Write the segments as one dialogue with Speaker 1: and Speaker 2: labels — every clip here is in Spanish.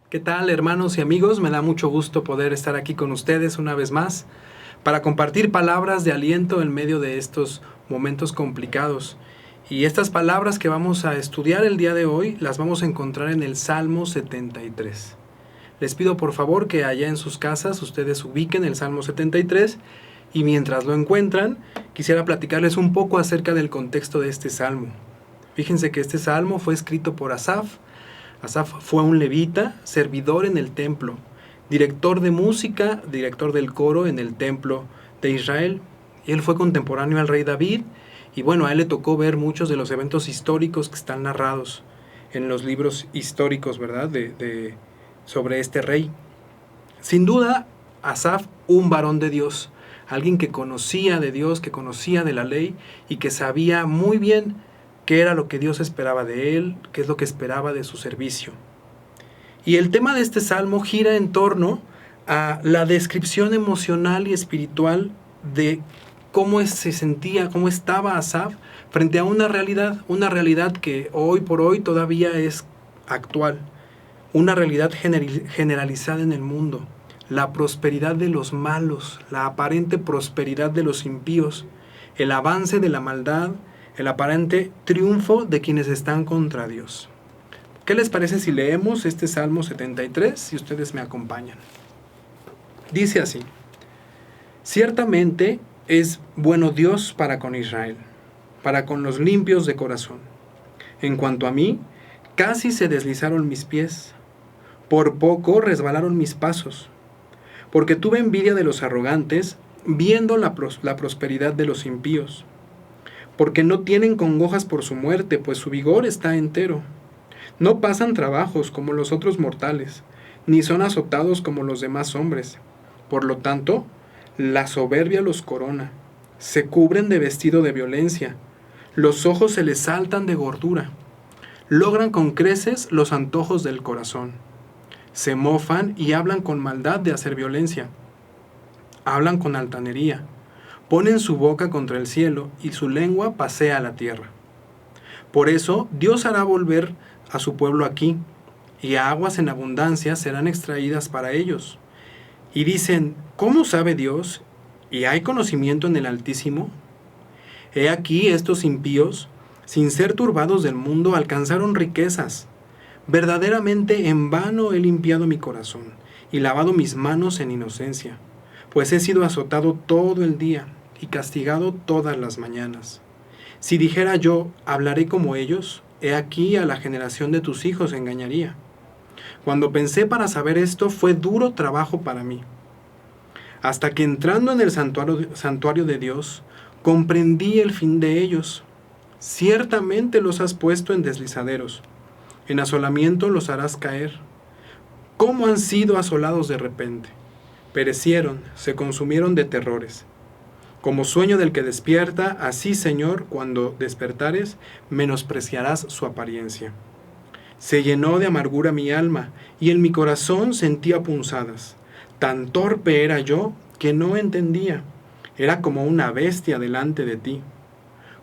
Speaker 1: ¿Qué tal, hermanos y amigos? Me da mucho gusto poder estar aquí con ustedes una vez más para compartir palabras de aliento en medio de estos momentos complicados. Y estas palabras que vamos a estudiar el día de hoy las vamos a encontrar en el Salmo 73. Les pido por favor que allá en sus casas ustedes ubiquen el Salmo 73 y mientras lo encuentran, quisiera platicarles un poco acerca del contexto de este salmo. Fíjense que este salmo fue escrito por Asaf. Asaf fue un levita, servidor en el templo, director de música, director del coro en el templo de Israel. Y él fue contemporáneo al rey David y bueno, a él le tocó ver muchos de los eventos históricos que están narrados en los libros históricos, ¿verdad? Sobre este rey. Sin duda, Asaf, un varón de Dios, alguien que conocía de Dios, que conocía de la ley y que sabía muy bien qué era lo que Dios esperaba de él, qué es lo que esperaba de su servicio. Y el tema de este salmo gira en torno a la descripción emocional y espiritual de cómo se sentía, cómo estaba Asaf frente a una realidad que hoy por hoy todavía es actual, una realidad generalizada en el mundo, la prosperidad de los malos, la aparente prosperidad de los impíos, el avance de la maldad, el aparente triunfo de quienes están contra Dios. ¿Qué les parece si leemos este Salmo 73, si ustedes me acompañan? Dice así: ciertamente es bueno Dios para con Israel, para con los limpios de corazón. En cuanto a mí, casi se deslizaron mis pies, por poco resbalaron mis pasos, porque tuve envidia de los arrogantes, viendo la prosperidad de los impíos. Porque no tienen congojas por su muerte, pues su vigor está entero. No pasan trabajos como los otros mortales, ni son azotados como los demás hombres. Por lo tanto, la soberbia los corona, se cubren de vestido de violencia, los ojos se les saltan de gordura, logran con creces los antojos del corazón, se mofan y hablan con maldad de hacer violencia, hablan con altanería, ponen su boca contra el cielo y su lengua pasea la tierra. Por eso Dios hará volver a su pueblo aquí, y aguas en abundancia serán extraídas para ellos. Y dicen, ¿cómo sabe Dios? ¿Y hay conocimiento en el Altísimo? He aquí estos impíos, sin ser turbados del mundo, alcanzaron riquezas. Verdaderamente en vano he limpiado mi corazón, y lavado mis manos en inocencia, pues he sido azotado todo el día, y castigado todas las mañanas. Si dijera yo, hablaré como ellos, he aquí a la generación de tus hijos engañaría. Cuando pensé para saber esto, fue duro trabajo para mí. Hasta que entrando en el santuario de Dios, comprendí el fin de ellos. Ciertamente los has puesto en deslizaderos, en asolamiento los harás caer. ¿Cómo han sido asolados de repente? Perecieron, se consumieron de terrores. Como sueño del que despierta, así, Señor, cuando despertares, menospreciarás su apariencia. Se llenó de amargura mi alma, y en mi corazón sentía punzadas. Tan torpe era yo que no entendía. Era como una bestia delante de ti.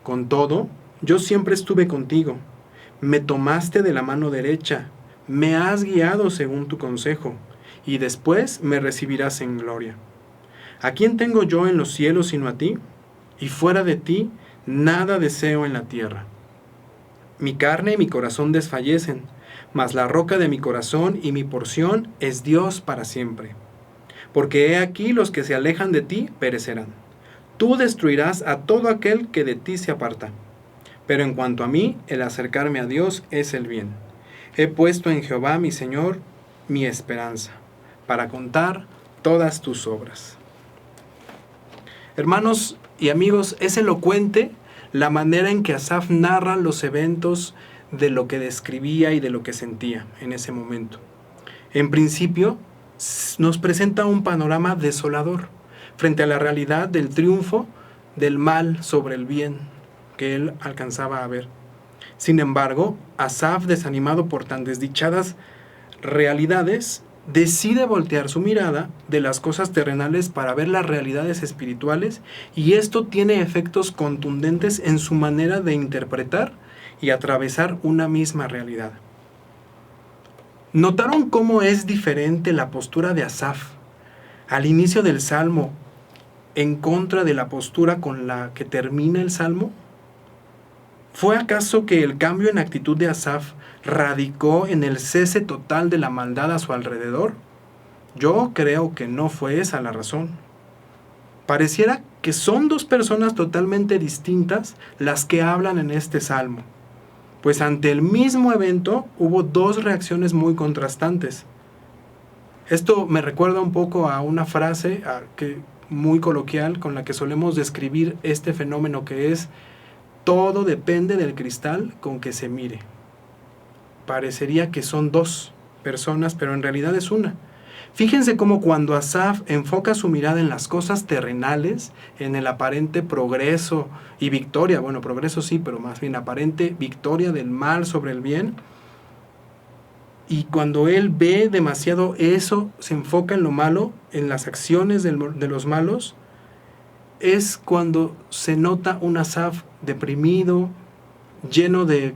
Speaker 1: Con todo, yo siempre estuve contigo. Me tomaste de la mano derecha, me has guiado según tu consejo, y después me recibirás en gloria. ¿A quién tengo yo en los cielos sino a ti? Y fuera de ti, nada deseo en la tierra. Mi carne y mi corazón desfallecen, mas la roca de mi corazón y mi porción es Dios para siempre. Porque he aquí los que se alejan de ti perecerán. Tú destruirás a todo aquel que de ti se aparta. Pero en cuanto a mí, el acercarme a Dios es el bien. He puesto en Jehová mi Señor mi esperanza, para contar todas tus obras. Hermanos y amigos, es elocuente la manera en que Asaf narra los eventos de lo que describía y de lo que sentía en ese momento. En principio, nos presenta un panorama desolador frente a la realidad del triunfo del mal sobre el bien que él alcanzaba a ver. Sin embargo, Asaf, desanimado por tan desdichadas realidades, decide voltear su mirada de las cosas terrenales para ver las realidades espirituales, y esto tiene efectos contundentes en su manera de interpretar y atravesar una misma realidad. ¿Notaron cómo es diferente la postura de Asaf al inicio del Salmo en contra de la postura con la que termina el Salmo? ¿Fue acaso que el cambio en actitud de Asaf radicó en el cese total de la maldad a su alrededor? Yo creo que no fue esa la razón. Pareciera que son dos personas totalmente distintas las que hablan en este salmo, pues ante el mismo evento hubo dos reacciones muy contrastantes. Esto me recuerda un poco a una frase muy coloquial con la que solemos describir este fenómeno, que es: todo depende del cristal con que se mire. Parecería que son dos personas, pero en realidad es una. Fíjense cómo cuando Asaf enfoca su mirada en las cosas terrenales, en el aparente progreso y victoria, bueno, progreso sí, pero más bien aparente victoria del mal sobre el bien, y cuando él ve demasiado eso, se enfoca en lo malo, en las acciones de los malos, es cuando se nota un Asaf deprimido, lleno de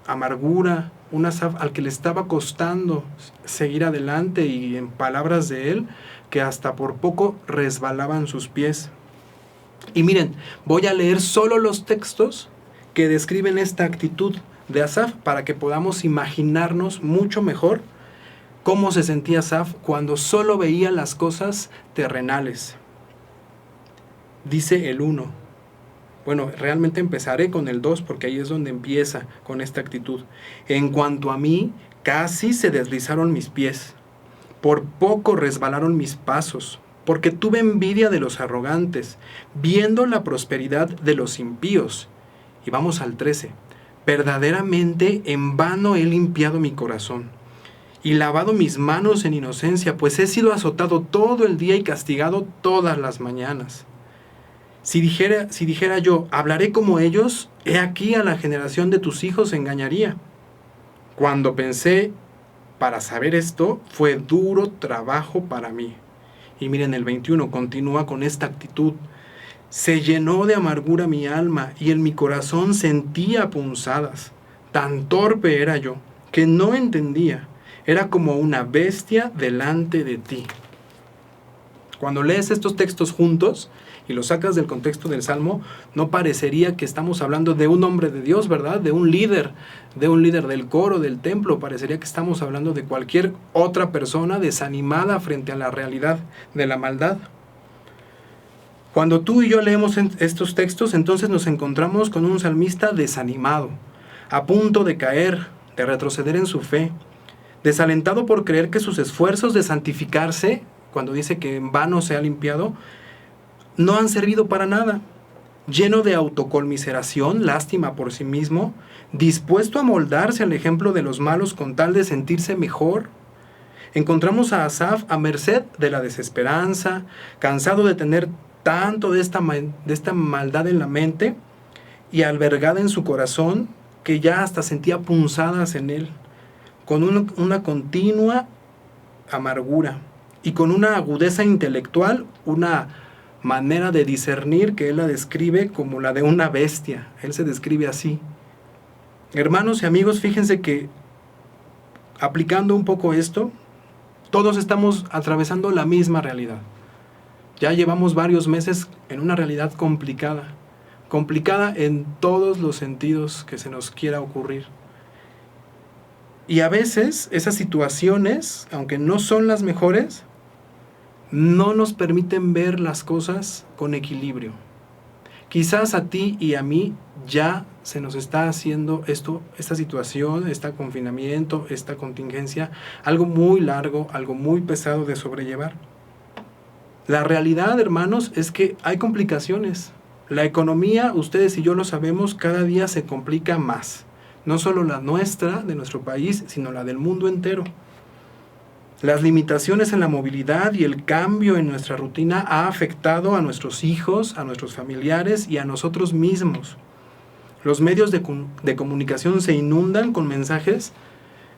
Speaker 1: amargura, un Asaf al que le estaba costando seguir adelante, y en palabras de él, que hasta por poco resbalaban sus pies. Y miren, voy a leer solo los textos que describen esta actitud de Asaf para que podamos imaginarnos mucho mejor cómo se sentía Asaf cuando solo veía las cosas terrenales. Dice el 1. Bueno, realmente empezaré con el 2 porque ahí es donde empieza con esta actitud. En cuanto a mí, casi se deslizaron mis pies. Por poco resbalaron mis pasos, porque tuve envidia de los arrogantes, viendo la prosperidad de los impíos. Y vamos al 13. Verdaderamente en vano he limpiado mi corazón y lavado mis manos en inocencia, pues he sido azotado todo el día y castigado todas las mañanas. Si dijera yo, hablaré como ellos, he aquí a la generación de tus hijos engañaría. Cuando pensé, para saber esto, fue duro trabajo para mí. Y miren, el 21 continúa con esta actitud. Se llenó de amargura mi alma y en mi corazón sentía punzadas. Tan torpe era yo, que no entendía. Era como una bestia delante de ti. Cuando lees estos textos juntos y los sacas del contexto del Salmo, no parecería que estamos hablando de un hombre de Dios, ¿verdad? De un líder del coro, del templo. Parecería que estamos hablando de cualquier otra persona desanimada frente a la realidad de la maldad. Cuando tú y yo leemos estos textos, entonces nos encontramos con un salmista desanimado, a punto de caer, de retroceder en su fe, desalentado por creer que sus esfuerzos de santificarse, cuando dice que en vano se ha limpiado, no han servido para nada, lleno de autoconmiseración, lástima por sí mismo, dispuesto a moldarse al ejemplo de los malos con tal de sentirse mejor. Encontramos a Asaf a merced de la desesperanza, cansado de tener tanto de esta maldad en la mente y albergada en su corazón, que ya hasta sentía punzadas en él, con una continua amargura y con una agudeza intelectual, una manera de discernir que él la describe como la de una bestia. Él se describe así. Hermanos y amigos, fíjense que aplicando un poco esto, todos estamos atravesando la misma realidad. Ya llevamos varios meses en una realidad complicada en todos los sentidos que se nos quiera ocurrir. Y a veces esas situaciones, aunque no son las mejores, no nos permiten ver las cosas con equilibrio. Quizás a ti y a mí ya se nos está haciendo esta situación, este confinamiento, esta contingencia, algo muy largo, algo muy pesado de sobrellevar. La realidad, hermanos, es que hay complicaciones. La economía, ustedes y yo lo sabemos, cada día se complica más. No solo la nuestra, de nuestro país, sino la del mundo entero. Las limitaciones en la movilidad y el cambio en nuestra rutina ha afectado a nuestros hijos, a nuestros familiares y a nosotros mismos. Los medios de comunicación se inundan con mensajes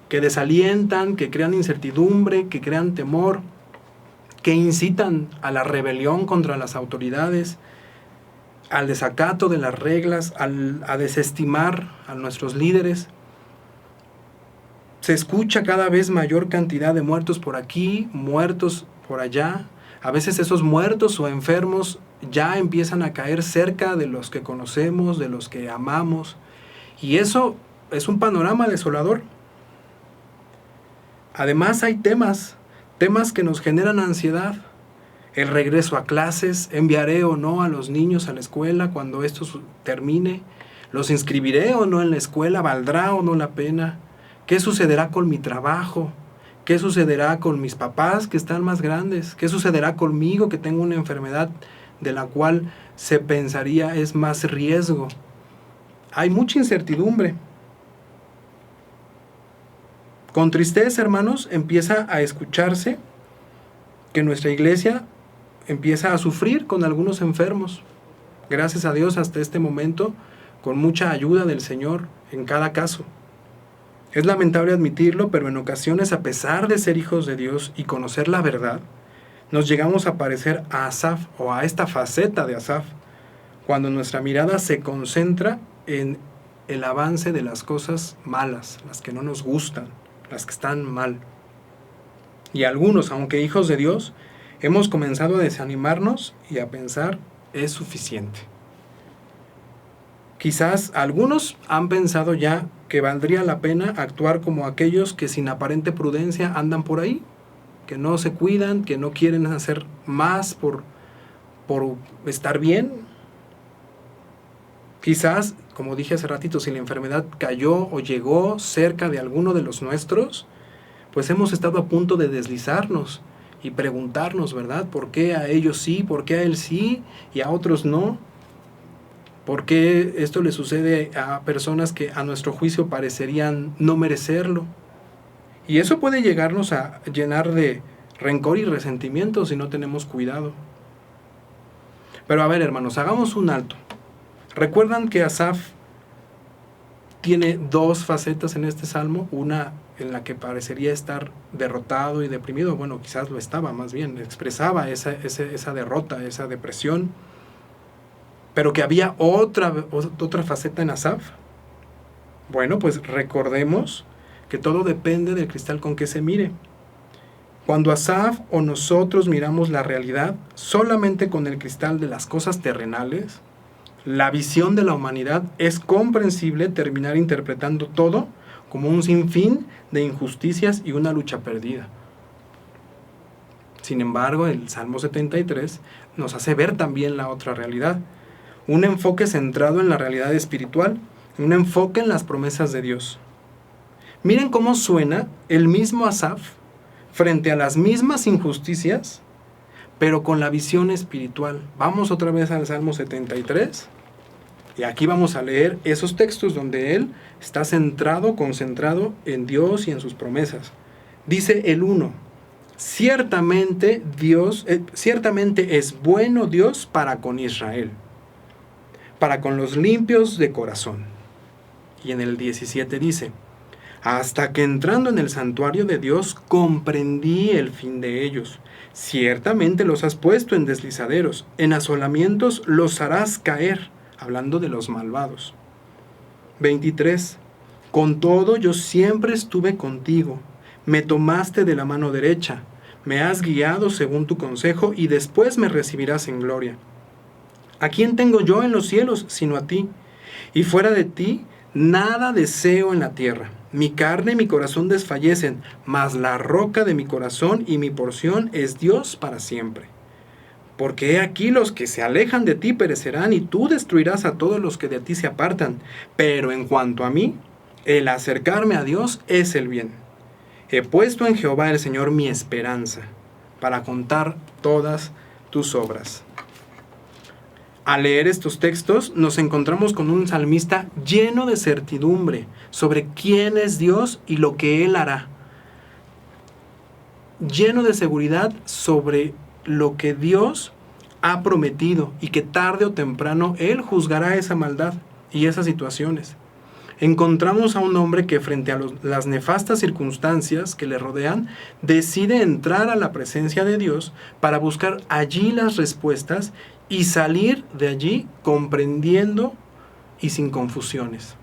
Speaker 1: que desalientan, que crean incertidumbre, que crean temor, que incitan a la rebelión contra las autoridades, al desacato de las reglas, a desestimar a nuestros líderes. Se escucha cada vez mayor cantidad de muertos por aquí, muertos por allá. A veces esos muertos o enfermos ya empiezan a caer cerca de los que conocemos, de los que amamos. Y eso es un panorama desolador. Además hay temas que nos generan ansiedad. El regreso a clases, enviaré o no a los niños a la escuela cuando esto termine, los inscribiré o no en la escuela, valdrá o no la pena, qué sucederá con mi trabajo, qué sucederá con mis papás que están más grandes, qué sucederá conmigo que tengo una enfermedad de la cual se pensaría es más riesgo. Hay mucha incertidumbre. Con tristeza, hermanos, empieza a escucharse que nuestra iglesia empieza a sufrir con algunos enfermos. Gracias a Dios hasta este momento, con mucha ayuda del Señor en cada caso. Es lamentable admitirlo, pero en ocasiones, a pesar de ser hijos de Dios y conocer la verdad, nos llegamos a parecer a Asaf o a esta faceta de Asaf, cuando nuestra mirada se concentra en el avance de las cosas malas, las que no nos gustan, las que están mal. Y algunos, aunque hijos de Dios, hemos comenzado a desanimarnos y a pensar, es suficiente. Quizás algunos han pensado ya que valdría la pena actuar como aquellos que sin aparente prudencia andan por ahí, que no se cuidan, que no quieren hacer más por estar bien. Quizás, como dije hace ratito, si la enfermedad cayó o llegó cerca de alguno de los nuestros, pues hemos estado a punto de deslizarnos y preguntarnos, ¿verdad? ¿Por qué a ellos sí? ¿Por qué a él sí? Y a otros no. ¿Por qué esto le sucede a personas que a nuestro juicio parecerían no merecerlo? Y eso puede llegarnos a llenar de rencor y resentimiento si no tenemos cuidado. Pero a ver, hermanos, hagamos un alto. ¿Recuerdan que Asaf tiene dos facetas en este salmo? Una en la que parecería estar derrotado y deprimido. Bueno, quizás lo estaba, más bien, expresaba esa derrota, esa depresión. Pero que había otra faceta en Asaf. Bueno, pues recordemos que todo depende del cristal con que se mire. Cuando Asaf o nosotros miramos la realidad solamente con el cristal de las cosas terrenales, la visión de la humanidad, es comprensible terminar interpretando todo como un sinfín de injusticias y una lucha perdida. Sin embargo, el Salmo 73 nos hace ver también la otra realidad. Un enfoque centrado en la realidad espiritual, un enfoque en las promesas de Dios. Miren cómo suena el mismo Asaf frente a las mismas injusticias, pero con la visión espiritual. Vamos otra vez al Salmo 73, y aquí vamos a leer esos textos donde él está concentrado en Dios y en sus promesas. Dice el 1, ciertamente es bueno Dios para con Israel, para con los limpios de corazón. Y en el 17 dice, hasta que entrando en el santuario de Dios comprendí el fin de ellos. Ciertamente los has puesto en deslizaderos, en asolamientos los harás caer, hablando de los malvados. 23. Con todo yo siempre estuve contigo, me tomaste de la mano derecha, me has guiado según tu consejo y después me recibirás en gloria. ¿A quién tengo yo en los cielos sino a ti? Y fuera de ti nada deseo en la tierra. Mi carne y mi corazón desfallecen, mas la roca de mi corazón y mi porción es Dios para siempre. Porque he aquí los que se alejan de ti perecerán, y tú destruirás a todos los que de ti se apartan. Pero en cuanto a mí, el acercarme a Dios es el bien. He puesto en Jehová el Señor mi esperanza, para contar todas tus obras. Al leer estos textos, nos encontramos con un salmista lleno de certidumbre sobre quién es Dios y lo que Él hará. Lleno de seguridad sobre lo que Dios ha prometido y que tarde o temprano Él juzgará esa maldad y esas situaciones. Encontramos a un hombre que frente a las nefastas circunstancias que le rodean, decide entrar a la presencia de Dios para buscar allí las respuestas y salir de allí comprendiendo y sin confusiones.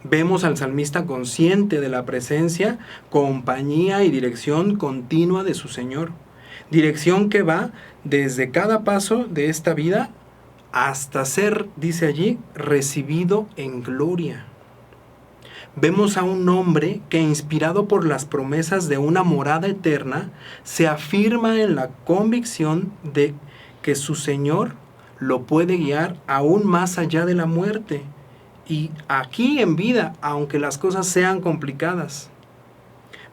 Speaker 1: Vemos al salmista consciente de la presencia, compañía y dirección continua de su Señor. Dirección que va desde cada paso de esta vida hasta ser, dice allí, recibido en gloria. Vemos a un hombre que, inspirado por las promesas de una morada eterna, se afirma en la convicción de que su Señor lo puede guiar aún más allá de la muerte y aquí en vida, aunque las cosas sean complicadas.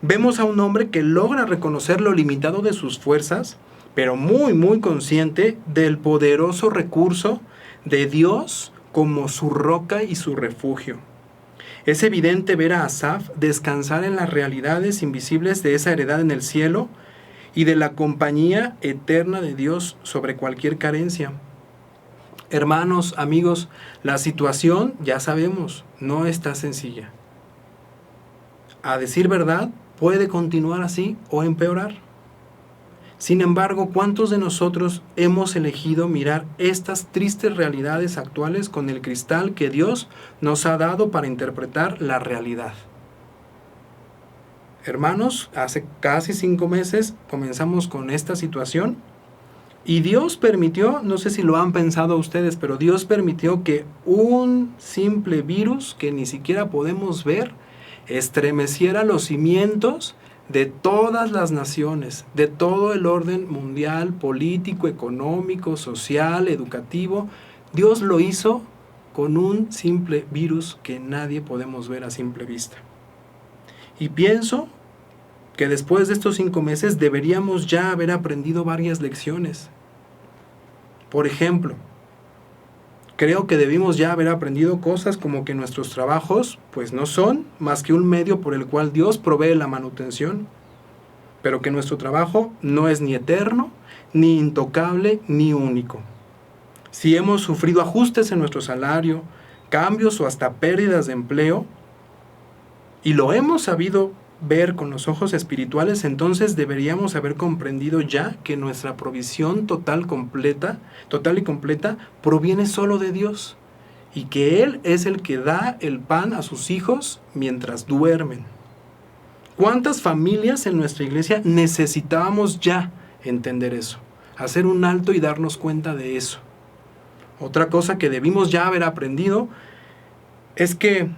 Speaker 1: Vemos a un hombre que logra reconocer lo limitado de sus fuerzas, pero muy consciente del poderoso recurso de Dios como su roca y su refugio. Es evidente ver a Asaf descansar en las realidades invisibles de esa heredad en el cielo y de la compañía eterna de Dios sobre cualquier carencia. Hermanos, amigos, la situación, ya sabemos, no está sencilla. A decir verdad, puede continuar así o empeorar. Sin embargo, ¿cuántos de nosotros hemos elegido mirar estas tristes realidades actuales con el cristal que Dios nos ha dado para interpretar la realidad? Hermanos, hace casi 5 meses comenzamos con esta situación y Dios permitió, no sé si lo han pensado ustedes, pero Dios permitió que un simple virus que ni siquiera podemos ver estremeciera los cimientos de todas las naciones, de todo el orden mundial, político, económico, social, educativo. Dios lo hizo con un simple virus que nadie podemos ver a simple vista. Y pienso que después de estos 5 meses deberíamos ya haber aprendido varias lecciones. Por ejemplo, creo que debimos ya haber aprendido cosas como que nuestros trabajos pues no son más que un medio por el cual Dios provee la manutención, pero que nuestro trabajo no es ni eterno, ni intocable, ni único. Si hemos sufrido ajustes en nuestro salario, cambios o hasta pérdidas de empleo, y lo hemos sabido ver con los ojos espirituales, entonces deberíamos haber comprendido ya que nuestra provisión total y completa, proviene solo de Dios, y que Él es el que da el pan a sus hijos mientras duermen. ¿Cuántas familias en nuestra iglesia necesitábamos ya entender eso? Hacer un alto y darnos cuenta de eso. Otra cosa que debimos ya haber aprendido es que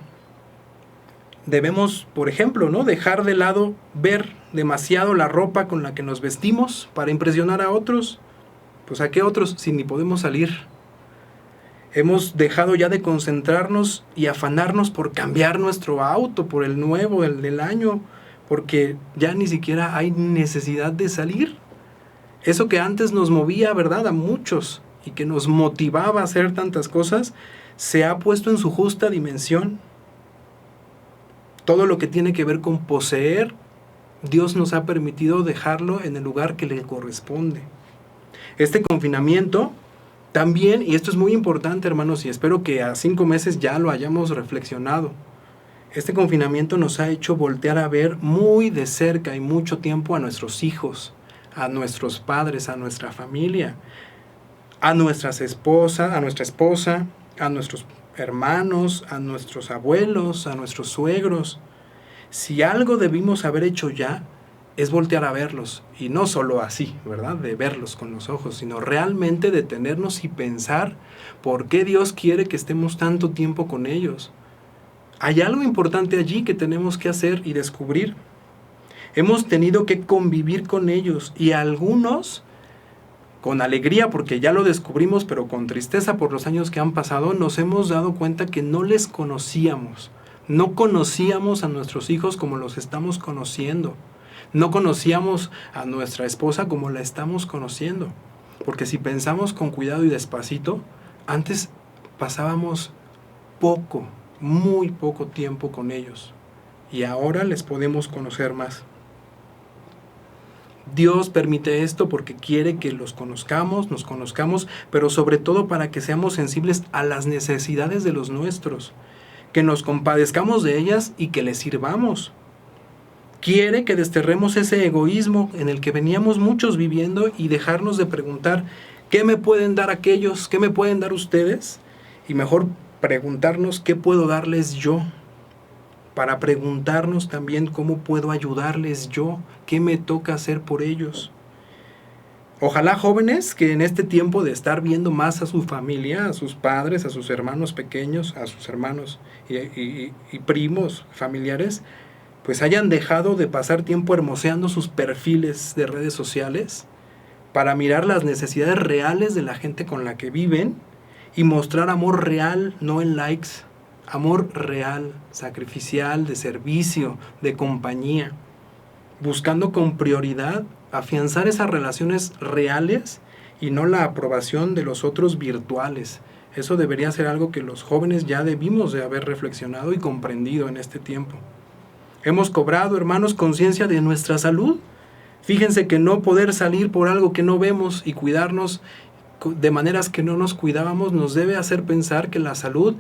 Speaker 1: debemos, por ejemplo, ¿no?, dejar de lado ver demasiado la ropa con la que nos vestimos para impresionar a otros. Pues ¿a qué otros si ni podemos salir? Hemos dejado ya de concentrarnos y afanarnos por cambiar nuestro auto por el nuevo, el del año, porque ya ni siquiera hay necesidad de salir. Eso que antes nos movía, ¿verdad?, a muchos y que nos motivaba a hacer tantas cosas, se ha puesto en su justa dimensión. Todo lo que tiene que ver con poseer, Dios nos ha permitido dejarlo en el lugar que le corresponde. Este confinamiento también, y esto es muy importante, hermanos, y espero que a 5 meses ya lo hayamos reflexionado, este confinamiento nos ha hecho voltear a ver muy de cerca y mucho tiempo a nuestros hijos, a nuestros padres, a nuestra familia, a nuestra esposa, a nuestros hermanos, a nuestros abuelos, a nuestros suegros. Si algo debimos haber hecho ya, es voltear a verlos, y no solo así, ¿verdad?, de verlos con los ojos, sino realmente detenernos y pensar por qué Dios quiere que estemos tanto tiempo con ellos. Hay algo importante allí que tenemos que hacer y descubrir. Hemos tenido que convivir con ellos, y algunos con alegría porque ya lo descubrimos, pero con tristeza por los años que han pasado, nos hemos dado cuenta que no les conocíamos. No conocíamos a nuestros hijos como los estamos conociendo. No conocíamos a nuestra esposa como la estamos conociendo. Porque si pensamos con cuidado y despacito, antes pasábamos muy poco tiempo con ellos. Y ahora les podemos conocer más. Dios permite esto porque quiere que los conozcamos, nos conozcamos, pero sobre todo para que seamos sensibles a las necesidades de los nuestros, que nos compadezcamos de ellas y que les sirvamos. Quiere que desterremos ese egoísmo en el que veníamos muchos viviendo y dejarnos de preguntar ¿qué me pueden dar aquellos? ¿Qué me pueden dar ustedes? Y mejor preguntarnos ¿qué puedo darles yo? para preguntarnos también cómo puedo ayudarles yo, qué me toca hacer por ellos. Ojalá jóvenes que en este tiempo de estar viendo más a su familia, a sus padres, a sus hermanos pequeños, a sus hermanos y primos, familiares, pues hayan dejado de pasar tiempo hermoseando sus perfiles de redes sociales para mirar las necesidades reales de la gente con la que viven y mostrar amor real, no en likes, amor real, sacrificial, de servicio, de compañía, buscando con prioridad afianzar esas relaciones reales y no la aprobación de los otros virtuales. Eso debería ser algo que los jóvenes ya debimos de haber reflexionado y comprendido en este tiempo. Hemos cobrado, hermanos, conciencia de nuestra salud. Fíjense que no poder salir por algo que no vemos y cuidarnos de maneras que no nos cuidábamos nos debe hacer pensar que la salud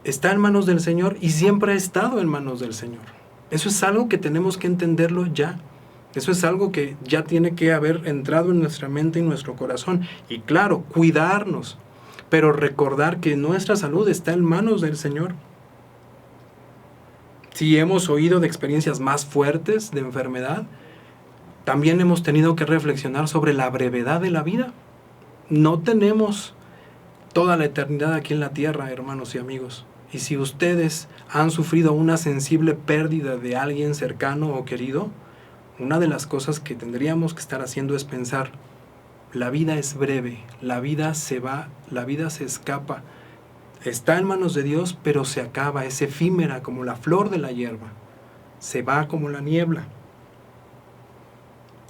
Speaker 1: está en manos del Señor y siempre ha estado en manos del Señor. Eso es algo que tenemos que entenderlo ya. Eso es algo que ya tiene que haber entrado en nuestra mente y nuestro corazón. Y claro, cuidarnos, pero recordar que nuestra salud está en manos del Señor. Si hemos oído de experiencias más fuertes de enfermedad, también hemos tenido que reflexionar sobre la brevedad de la vida. No tenemos toda la eternidad aquí en la tierra, hermanos y amigos. Y si ustedes han sufrido una sensible pérdida de alguien cercano o querido, una de las cosas que tendríamos que estar haciendo es pensar, la vida es breve, la vida se va, la vida se escapa, está en manos de Dios, pero se acaba, es efímera como la flor de la hierba, se va como la niebla.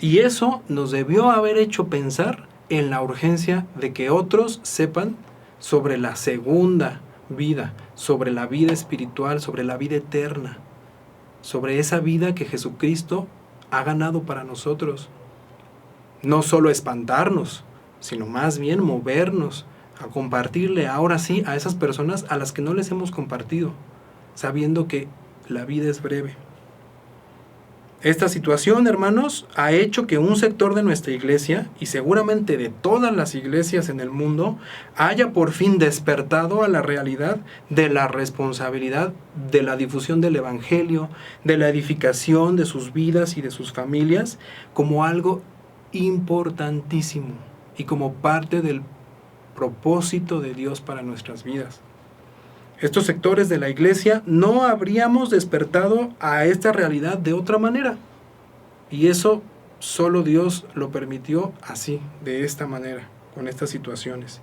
Speaker 1: Y eso nos debió haber hecho pensar en la urgencia de que otros sepan sobre la segunda vida, sobre la vida espiritual, sobre la vida eterna, sobre esa vida que Jesucristo ha ganado para nosotros. No solo espantarnos, sino más bien movernos a compartirle ahora sí a esas personas a las que no les hemos compartido, sabiendo que la vida es breve. Esta situación, hermanos, ha hecho que un sector de nuestra iglesia, y seguramente de todas las iglesias en el mundo, haya por fin despertado a la realidad de la responsabilidad de la difusión del Evangelio, de la edificación de sus vidas y de sus familias, como algo importantísimo y como parte del propósito de Dios para nuestras vidas. Estos sectores de la iglesia no habríamos despertado a esta realidad de otra manera. Y eso solo Dios lo permitió así, de esta manera, con estas situaciones.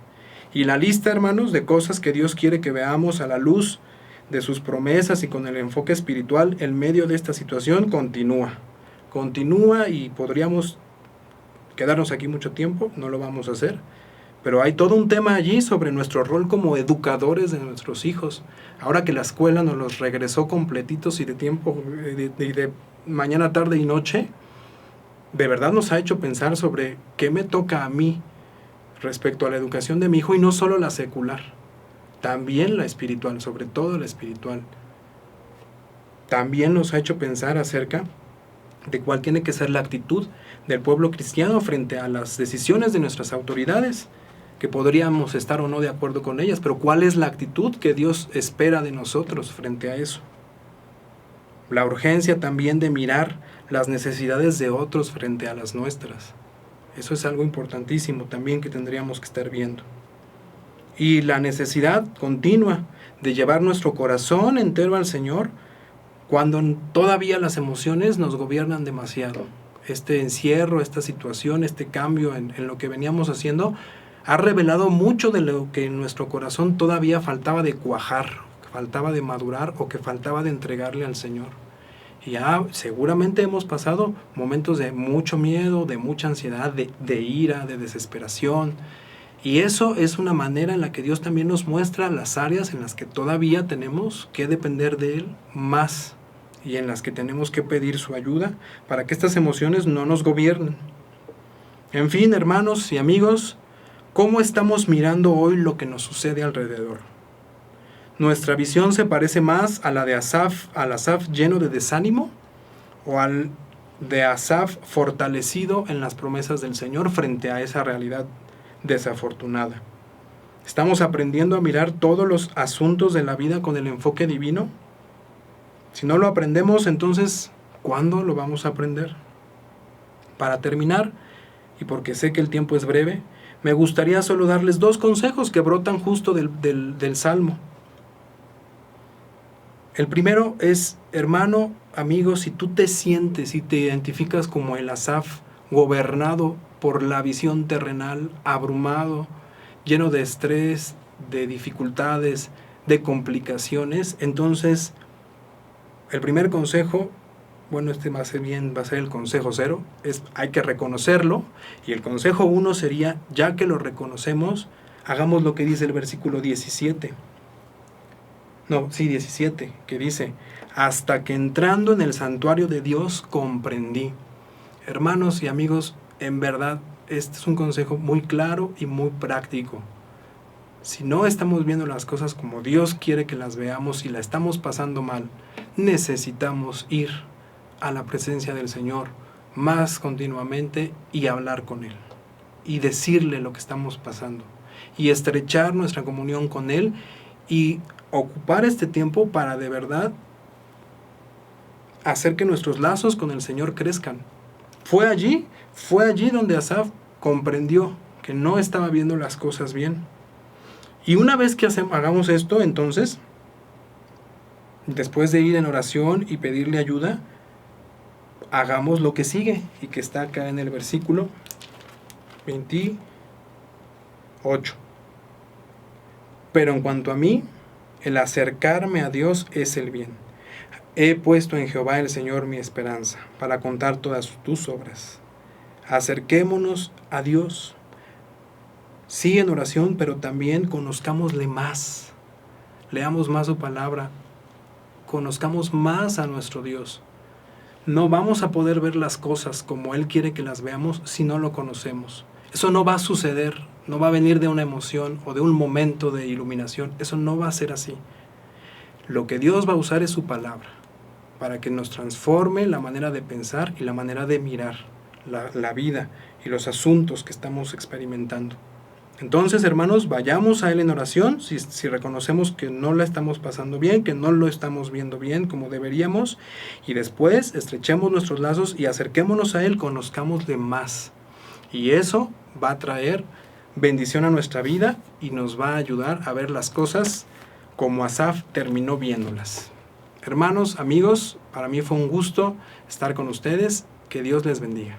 Speaker 1: Y la lista, hermanos, de cosas que Dios quiere que veamos a la luz de sus promesas y con el enfoque espiritual en medio de esta situación continúa. Continúa y podríamos quedarnos aquí mucho tiempo, no lo vamos a hacer. Pero hay todo un tema allí sobre nuestro rol como educadores de nuestros hijos. Ahora que la escuela nos los regresó completitos y de tiempo, de mañana, tarde y noche, de verdad nos ha hecho pensar sobre qué me toca a mí respecto a la educación de mi hijo, y no solo la secular, también la espiritual, sobre todo la espiritual. También nos ha hecho pensar acerca de cuál tiene que ser la actitud del pueblo cristiano frente a las decisiones de nuestras autoridades, que podríamos estar o no de acuerdo con ellas, pero cuál es la actitud que Dios espera de nosotros frente a eso. La urgencia también de mirar las necesidades de otros frente a las nuestras. Eso es algo importantísimo también que tendríamos que estar viendo. Y la necesidad continua de llevar nuestro corazón entero al Señor cuando todavía las emociones nos gobiernan demasiado. Este encierro, esta situación, este cambio en lo que veníamos haciendo ha revelado mucho de lo que en nuestro corazón todavía faltaba de cuajar, que faltaba de madurar o que faltaba de entregarle al Señor. Y ya seguramente hemos pasado momentos de mucho miedo, de mucha ansiedad, de ira, de desesperación. Y eso es una manera en la que Dios también nos muestra las áreas en las que todavía tenemos que depender de Él más y en las que tenemos que pedir su ayuda para que estas emociones no nos gobiernen. En fin, hermanos y amigos, ¿cómo estamos mirando hoy lo que nos sucede alrededor? ¿Nuestra visión se parece más a la de Asaf, al Asaf lleno de desánimo, o al de Asaf fortalecido en las promesas del Señor frente a esa realidad desafortunada? ¿Estamos aprendiendo a mirar todos los asuntos de la vida con el enfoque divino? Si no lo aprendemos, entonces, ¿cuándo lo vamos a aprender? Para terminar, y porque sé que el tiempo es breve, me gustaría solo darles 2 consejos que brotan justo del Salmo. El primero es, hermano, amigo, si tú te sientes y te identificas como el Asaf, gobernado por la visión terrenal, abrumado, lleno de estrés, de dificultades, de complicaciones, entonces el primer consejo, bueno, este va a ser el consejo 0, es hay que reconocerlo, y el consejo 1 sería, ya que lo reconocemos, hagamos lo que dice el versículo 17, que dice, hasta que entrando en el santuario de Dios comprendí. Hermanos y amigos, en verdad, este es un consejo muy claro y muy práctico. Si no estamos viendo las cosas como Dios quiere que las veamos y la estamos pasando mal, necesitamos ir a la presencia del Señor más continuamente y hablar con Él y decirle lo que estamos pasando y estrechar nuestra comunión con Él y ocupar este tiempo para de verdad hacer que nuestros lazos con el Señor crezcan. Fue allí donde Asaf comprendió que no estaba viendo las cosas bien. Y una vez que hagamos esto, entonces, después de ir en oración y pedirle ayuda, hagamos lo que sigue y que está acá en el versículo 28. Pero en cuanto a mí, el acercarme a Dios es el bien. He puesto en Jehová el Señor mi esperanza, para contar todas tus obras. Acerquémonos a Dios. Sí, en oración, pero también conozcámosle más. Leamos más su palabra. Conozcamos más a nuestro Dios. No vamos a poder ver las cosas como Él quiere que las veamos si no lo conocemos. Eso no va a suceder, no va a venir de una emoción o de un momento de iluminación. Eso no va a ser así. Lo que Dios va a usar es su palabra para que nos transforme la manera de pensar y la manera de mirar la vida y los asuntos que estamos experimentando. Entonces, hermanos, vayamos a Él en oración, si reconocemos que no la estamos pasando bien, que no lo estamos viendo bien como deberíamos, y después estrechemos nuestros lazos y acerquémonos a Él, conozcámosle más. Y eso va a traer bendición a nuestra vida y nos va a ayudar a ver las cosas como Asaf terminó viéndolas. Hermanos, amigos, para mí fue un gusto estar con ustedes. Que Dios les bendiga.